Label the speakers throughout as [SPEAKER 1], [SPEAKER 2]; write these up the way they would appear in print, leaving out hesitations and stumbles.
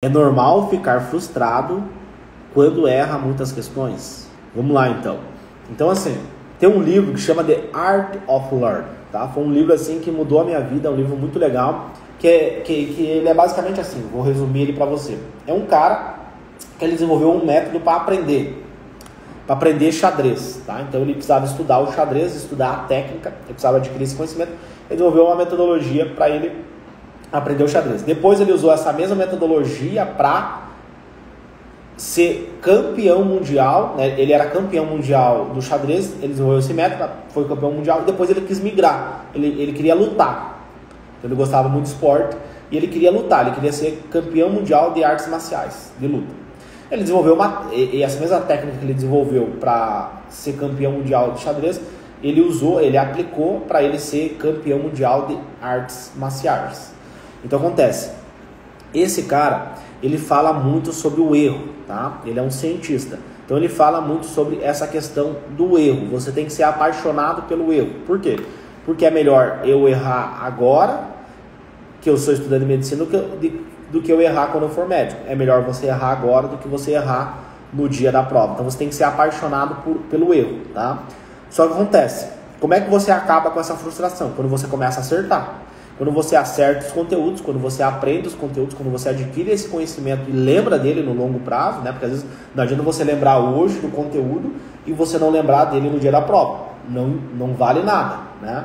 [SPEAKER 1] É normal ficar frustrado quando erra muitas questões? Vamos lá então. Então assim, tem um livro que chama The Art of Learning, tá? Foi um livro assim que mudou a minha vida, é um livro muito legal, que ele é basicamente assim, vou resumir ele para você. É um cara que ele desenvolveu um método para aprender xadrez, tá? Então ele precisava estudar o xadrez, estudar a técnica, ele precisava adquirir esse conhecimento, ele desenvolveu uma metodologia para ele aprender o xadrez. Depois ele usou essa mesma metodologia para ser campeão mundial, né? Ele era campeão mundial do xadrez, ele desenvolveu esse método, foi campeão mundial, e depois ele quis migrar, ele queria lutar. Então, ele gostava muito de esporte e ele queria lutar, ele queria ser campeão mundial de artes marciais, de luta. Ele desenvolveu essa mesma técnica que ele desenvolveu para ser campeão mundial de xadrez, ele aplicou para ele ser campeão mundial de artes marciais. Então acontece, esse cara, ele fala muito sobre o erro, tá? Ele é um cientista, então ele fala muito sobre essa questão do erro. Você tem que ser apaixonado pelo erro. Por quê? Porque é melhor eu errar agora, que eu sou estudante de medicina, do que eu errar quando eu for médico. É melhor você errar agora do que você errar no dia da prova. Então você tem que ser apaixonado pelo erro, tá? Só que acontece, como é que você acaba com essa frustração? Quando você começa a acertar. Quando você acerta os conteúdos, quando você aprende os conteúdos, quando você adquire esse conhecimento e lembra dele no longo prazo, né? Porque às vezes não adianta você lembrar hoje do conteúdo e você não lembrar dele no dia da prova. Não vale nada, né?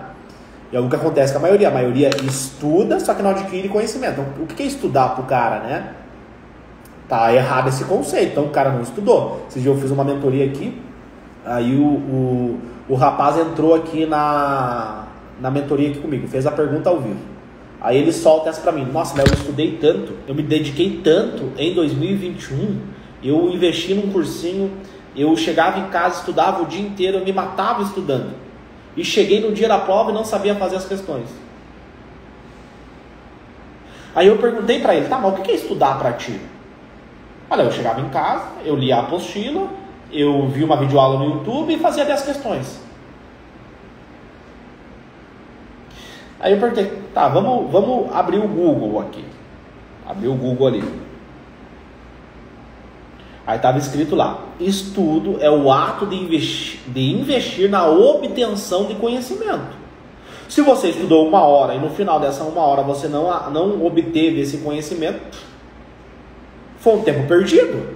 [SPEAKER 1] E é o que acontece com a maioria estuda, só que não adquire conhecimento. Então, o que é estudar pro cara, né? Tá errado esse conceito, então o cara não estudou. Esse dia eu fiz uma mentoria aqui, aí o rapaz entrou aqui na mentoria aqui comigo, fez a pergunta ao vivo. Aí ele solta essa pra mim: nossa, mas eu estudei tanto, eu me dediquei tanto em 2021, eu investi num cursinho, eu chegava em casa, estudava o dia inteiro, eu me matava estudando, e cheguei no dia da prova e não sabia fazer as questões. Aí eu perguntei pra ele: tá, mas o que é estudar pra ti? Olha, eu chegava em casa, eu lia a apostila, eu vi uma videoaula no YouTube e fazia 10 questões. Aí eu perguntei: tá, vamos abrir o Google aqui. Abri o Google ali. Aí estava escrito lá: estudo é o ato de investir na obtenção de conhecimento. Se você estudou 1 hora e no final dessa 1 hora você não obteve esse conhecimento, foi um tempo perdido.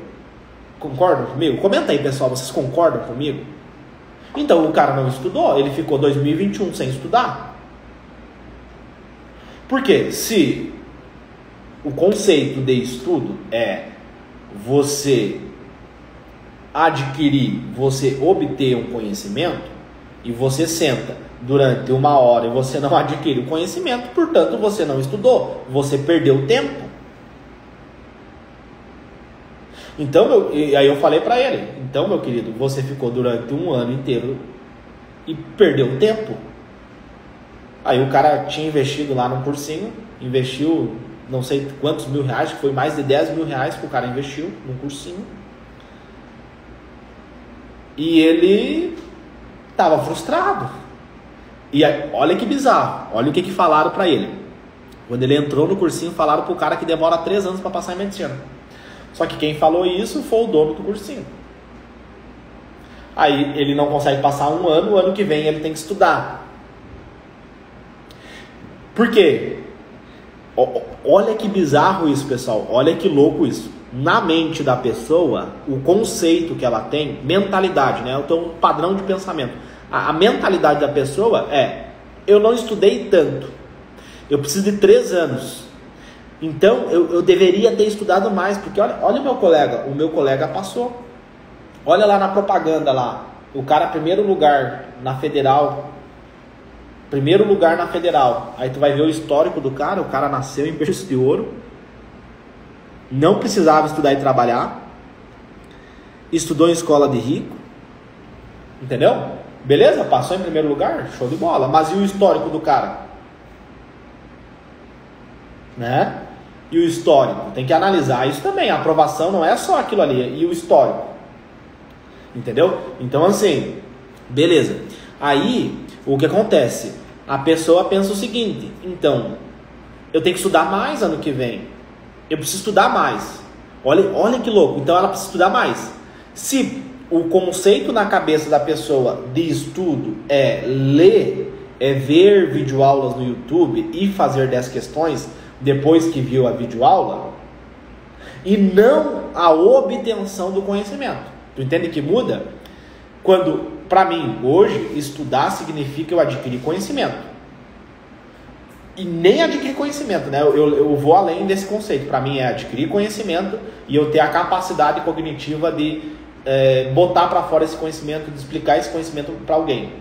[SPEAKER 1] Concordam comigo? Comenta aí, pessoal, vocês concordam comigo? Então o cara não estudou, ele ficou 2021 sem estudar. Porque se o conceito de estudo é você adquirir, você obter um conhecimento, e você senta durante 1 hora e você não adquire o conhecimento, portanto você não estudou, você perdeu tempo. Então, aí eu falei para ele: então, meu querido, você ficou durante 1 ano inteiro e perdeu tempo. Aí o cara tinha investido lá num cursinho, investiu não sei quantos mil reais, foi mais de 10 mil reais que o cara investiu num cursinho. E ele estava frustrado. E aí, olha que bizarro, olha o que falaram para ele. Quando ele entrou no cursinho, falaram pro cara que demora 3 anos para passar em medicina. Só que quem falou isso foi o dono do cursinho. Aí ele não consegue passar 1 ano, o ano que vem ele tem que estudar. Por quê? Olha que bizarro isso, pessoal. Olha que louco isso. Na mente da pessoa, o conceito que ela tem, mentalidade, né? Então, um padrão de pensamento. A mentalidade da pessoa é: eu não estudei tanto, eu preciso de 3 anos. Então, eu deveria ter estudado mais, porque olha o meu colega passou. Olha lá na propaganda lá, o cara primeiro lugar na Federal. Aí tu vai ver o histórico do cara. O cara nasceu em berço de ouro, não precisava estudar e trabalhar, estudou em escola de rico, entendeu? Beleza, passou em primeiro lugar, show de bola. Mas e o histórico do cara? Né? E o histórico, tem que analisar isso também. A aprovação não é só aquilo ali, e o histórico, entendeu? Então assim, beleza. Aí o que acontece? A pessoa pensa o seguinte: então, eu tenho que estudar mais ano que vem. eu preciso estudar mais. Olha que louco, então ela precisa estudar mais. Se o conceito na cabeça da pessoa de estudo é ler, é ver videoaulas no YouTube e fazer 10 questões depois que viu a videoaula, e não a obtenção do conhecimento. Tu entende que muda? Quando, para mim, hoje, estudar significa eu adquirir conhecimento. E nem adquirir conhecimento, né? Eu vou além desse conceito. Para mim é adquirir conhecimento e eu ter a capacidade cognitiva de botar para fora esse conhecimento, de explicar esse conhecimento para alguém.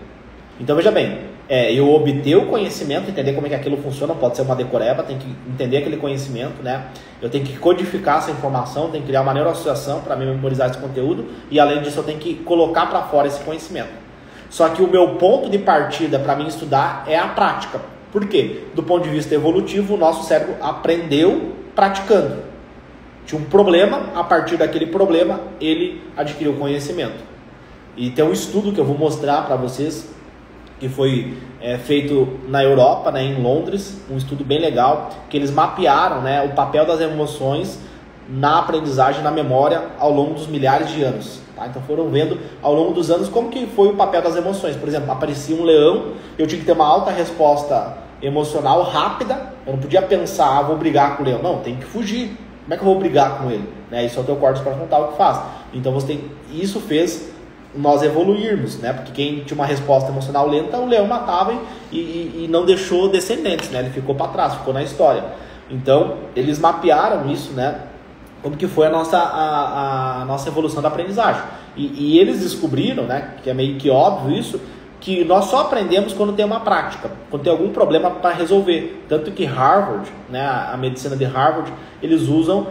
[SPEAKER 1] Então veja bem, eu obter o conhecimento, entender como é que aquilo funciona, pode ser uma decoreba, tem que entender aquele conhecimento, né? Eu tenho que codificar essa informação, tenho que criar uma neuroassociação para memorizar esse conteúdo e além disso eu tenho que colocar para fora esse conhecimento. Só que o meu ponto de partida para mim estudar é a prática. Por quê? Do ponto de vista evolutivo, o nosso cérebro aprendeu praticando. Tinha um problema, a partir daquele problema ele adquiriu conhecimento. E tem um estudo que eu vou mostrar para vocês, que foi feito na Europa, né, em Londres, um estudo bem legal, que eles mapearam, né, o papel das emoções na aprendizagem, na memória, ao longo dos milhares de anos. Tá? Então foram vendo ao longo dos anos como que foi o papel das emoções. Por exemplo, aparecia um leão, eu tinha que ter uma alta resposta emocional rápida, eu não podia pensar, vou brigar com o leão. Não, tem que fugir. Como é que eu vou brigar com ele? Né? Isso é o teu córtex pré-frontal que faz. Então isso fez nós evoluirmos, né? Porque quem tinha uma resposta emocional lenta, o leão matava e não deixou descendentes, né? Ele ficou para trás, ficou na história. Então, eles mapearam isso, né? Como que foi a nossa evolução da aprendizagem. E eles descobriram, né? Que é meio que óbvio isso, que nós só aprendemos quando tem uma prática, quando tem algum problema para resolver. Tanto que Harvard, né? A medicina de Harvard, eles usam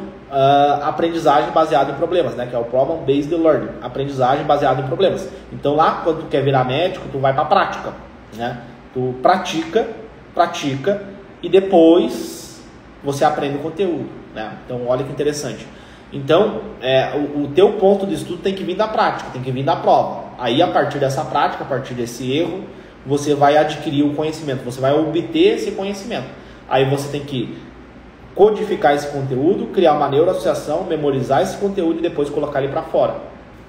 [SPEAKER 1] aprendizagem baseada em problemas, né? Que é o Problem Based Learning, aprendizagem baseada em problemas. Então lá, quando tu quer virar médico, tu vai para a prática, né? Tu pratica e depois você aprende o conteúdo, né? Então olha que interessante. Então o teu ponto de estudo tem que vir da prática, tem que vir da prova. Aí a partir dessa prática, a partir desse erro, você vai adquirir o conhecimento, você vai obter esse conhecimento. Aí você tem que codificar esse conteúdo, criar uma neuroassociação, memorizar esse conteúdo e depois colocar ele para fora.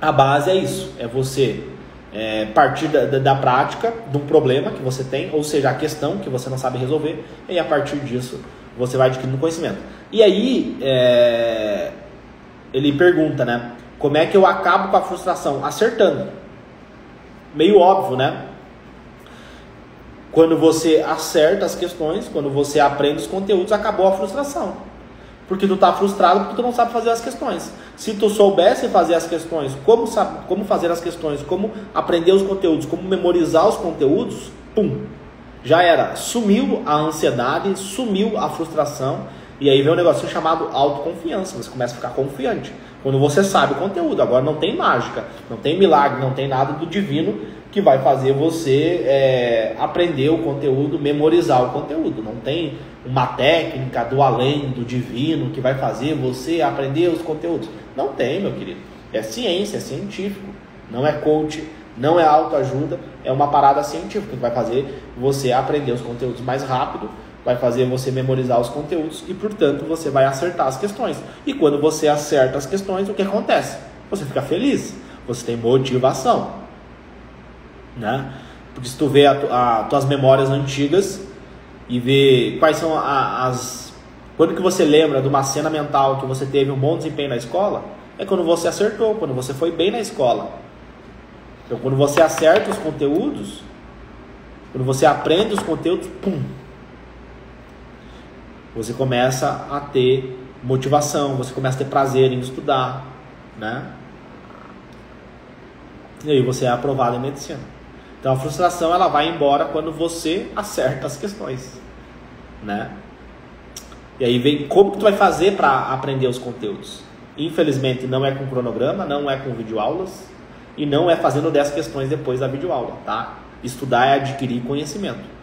[SPEAKER 1] A base é isso, é você partir da prática, de um problema que você tem, ou seja, a questão que você não sabe resolver, e a partir disso você vai adquirindo conhecimento. E aí, ele pergunta, né? Como é que eu acabo com a frustração? Acertando. Meio óbvio, né? Quando você acerta as questões, quando você aprende os conteúdos, acabou a frustração. Porque tu está frustrado porque tu não sabe fazer as questões. Se tu soubesse fazer as questões, como fazer as questões, como aprender os conteúdos, como memorizar os conteúdos, pum, já era. Sumiu a ansiedade, sumiu a frustração, e aí vem um negócio chamado autoconfiança. Você começa a ficar confiante. Quando você sabe o conteúdo, agora não tem mágica, não tem milagre, não tem nada do divino que vai fazer você aprender o conteúdo, memorizar o conteúdo. Não tem uma técnica do além, do divino, que vai fazer você aprender os conteúdos. Não tem, meu querido. É ciência, é científico. Não é coach, não é autoajuda, é uma parada científica que vai fazer você aprender os conteúdos mais rápido, vai fazer você memorizar os conteúdos e, portanto, você vai acertar as questões. E quando você acerta as questões, o que acontece? Você fica feliz, você tem motivação, né? Porque se tu vê as tuas memórias antigas e vê quais são quando que você lembra de uma cena mental que você teve um bom desempenho na escola, é quando você acertou, quando você foi bem na escola. Então, quando você acerta os conteúdos, quando você aprende os conteúdos, pum, você começa a ter motivação, você começa a ter prazer em estudar, né? E aí você é aprovado em medicina. Então a frustração ela vai embora quando você acerta as questões, né? E aí vem como que tu vai fazer para aprender os conteúdos. Infelizmente não é com cronograma, não é com videoaulas e não é fazendo 10 questões depois da videoaula, tá? Estudar é adquirir conhecimento.